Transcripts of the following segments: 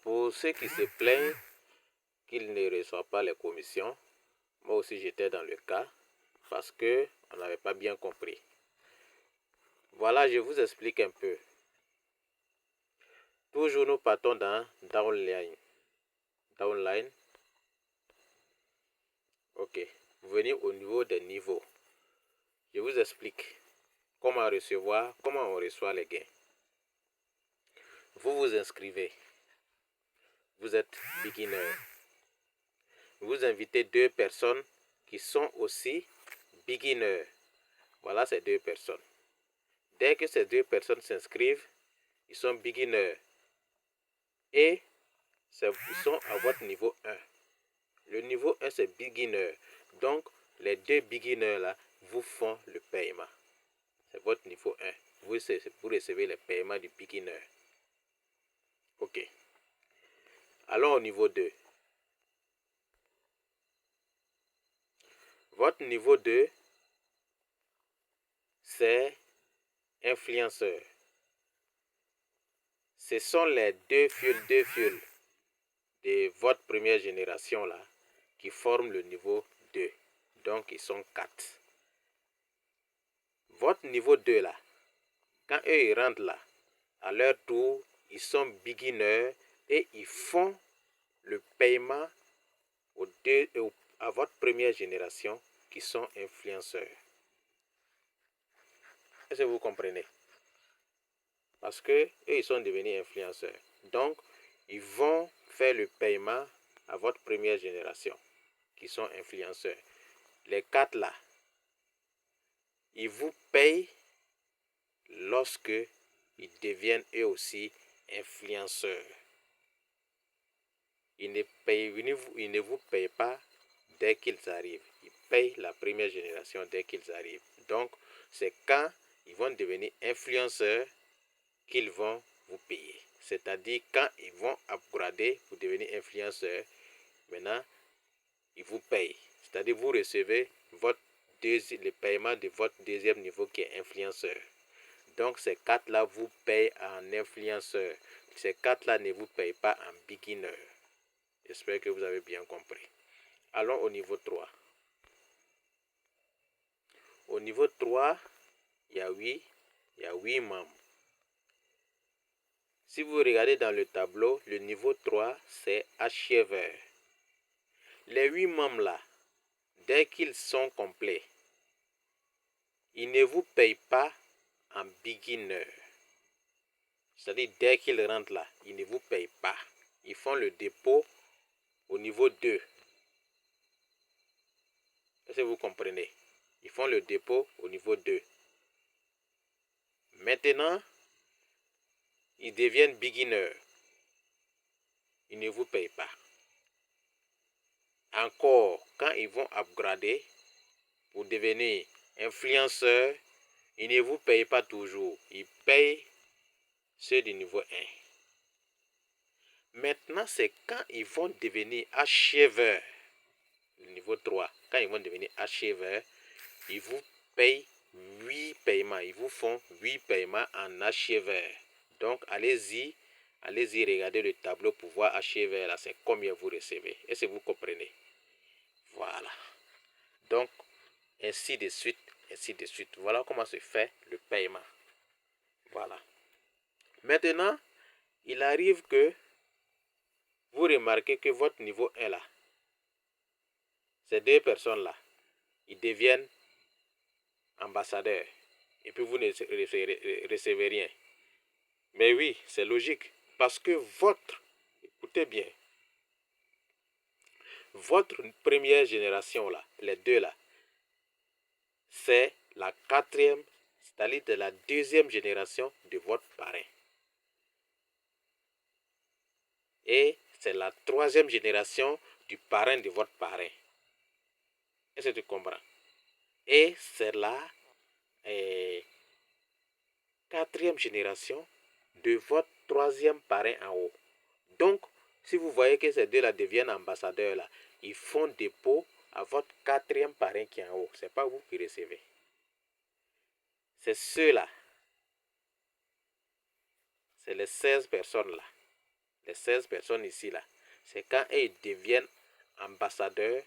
Pour ceux qui se plaignent qu'ils ne reçoivent pas les commissions, moi aussi j'étais dans le cas parce que on n'avait pas bien compris. Voilà, je vous explique un peu. Toujours nous partons dans Downline. Downline. Ok. Vous venez au niveau des niveaux. Je vous explique comment on reçoit les gains. Vous vous inscrivez. Vous êtes beginner. Vous invitez 2 personnes qui sont aussi beginners. Voilà ces 2 personnes. Dès que ces 2 personnes s'inscrivent, ils sont beginners. Et ils sont à votre niveau 1. Le niveau 1, c'est beginner. Donc, les 2 beginners là vous font le paiement. C'est votre niveau 1. Vous recevez le paiement du beginner. Ok. Allons au niveau 2. Votre niveau 2, c'est influenceur. Ce sont les deux fioles de votre première génération là qui forment le niveau 2. Donc, ils sont 4. Votre niveau 2 là, quand eux ils rentrent là, à leur tour, ils sont beginners et ils font le paiement à votre première génération qui sont influenceurs. Est-ce que vous comprenez? Parce que eux, ils sont devenus influenceurs. Donc, ils vont faire le paiement à votre première génération qui sont influenceurs. Les 4 là, ils vous payent lorsque ils deviennent eux aussi influenceurs. Ils ne vous payent pas dès qu'ils arrivent. Ils payent la première génération dès qu'ils arrivent. Donc, c'est quand ils vont devenir influenceurs qu'ils vont vous payer. C'est-à-dire quand ils vont upgrader pour devenir influenceurs, maintenant, ils vous payent. C'est-à-dire vous recevez le paiement de votre deuxième niveau qui est influenceur. Donc ces 4-là vous payent en influenceur. Ces 4-là ne vous payent pas en beginner. J'espère que vous avez bien compris. Allons au niveau 3. Au niveau 3, il y a 8 membres. Si vous regardez dans le tableau, le niveau 3, c'est achèveur. Les 8 membres là, dès qu'ils sont complets, ils ne vous payent pas en beginner. C'est-à-dire dès qu'ils rentrent là, ils ne vous payent pas. Ils font le dépôt au niveau 2. Est-ce que vous comprenez? Ils font le dépôt au niveau 2. Maintenant, ils deviennent beginners. Ils ne vous payent pas. Encore, quand ils vont upgrader pour devenir influenceurs, ils ne vous payent pas toujours. Ils payent ceux du niveau 1. Maintenant, c'est quand ils vont devenir achèveurs, le niveau 3, quand ils vont devenir achèveurs, ils vous payent 8 paiements. Ils vous font 8 paiements en achèveurs. Donc, allez-y regarder le tableau pour voir achèveurs là, c'est combien vous recevez. Est-ce que vous comprenez? Voilà. Donc, ainsi de suite, ainsi de suite. Voilà comment se fait le paiement. Voilà. Maintenant, il arrive que vous remarquez que votre niveau 1 là, ces 2 personnes là, ils deviennent ambassadeurs. Et puis vous ne recevez rien. Mais oui, c'est logique. Parce que écoutez bien, votre première génération là, les 2 là, c'est la 4e, c'est-à-dire de la 2e génération de votre parrain. Et c'est la 3e génération du parrain de votre parrain. Est-ce que tu comprends? Et c'est la 4e génération de votre 3e parrain en haut. Donc, si vous voyez que ces 2-là deviennent ambassadeurs, là, ils font dépôt à votre 4e parrain qui est en haut. Ce n'est pas vous qui recevez. C'est ceux-là. C'est les 16 personnes-là. les 16 personnes ici là, c'est quand ils deviennent ambassadeurs.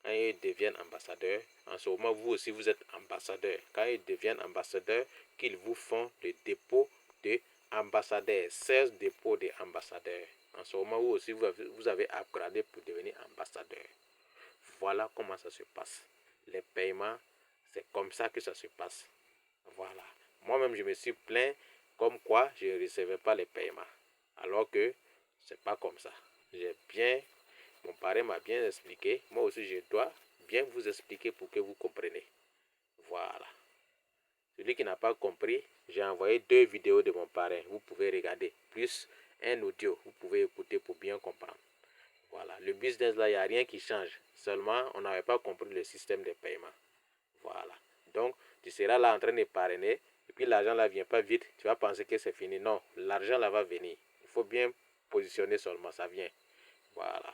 Quand ils deviennent ambassadeurs, en ce moment vous aussi vous êtes ambassadeur. Quand ils deviennent ambassadeurs, qu'ils vous font le dépôt de ambassadeur, 16 dépôts de ambassadeurs. En ce moment vous aussi vous avez upgradé pour devenir ambassadeur. Voilà comment ça se passe. Les paiements, c'est comme ça que ça se passe. Voilà. Moi-même, je me suis plaint comme quoi je ne recevais pas les paiements. Alors que c'est pas comme ça. Mon parrain m'a bien expliqué. Moi aussi, je dois bien vous expliquer pour que vous compreniez. Voilà. Celui qui n'a pas compris, j'ai envoyé 2 vidéos de mon parrain. Vous pouvez regarder. Plus un audio. Vous pouvez écouter pour bien comprendre. Voilà. Le business là, il n'y a rien qui change. Seulement, on n'avait pas compris le système de paiement. Voilà. Donc, tu seras là en train de parrainer. Et puis l'argent là vient pas vite. Tu vas penser que c'est fini. Non, l'argent là va venir. Il faut bien positionner seulement. Ça vient. Voilà.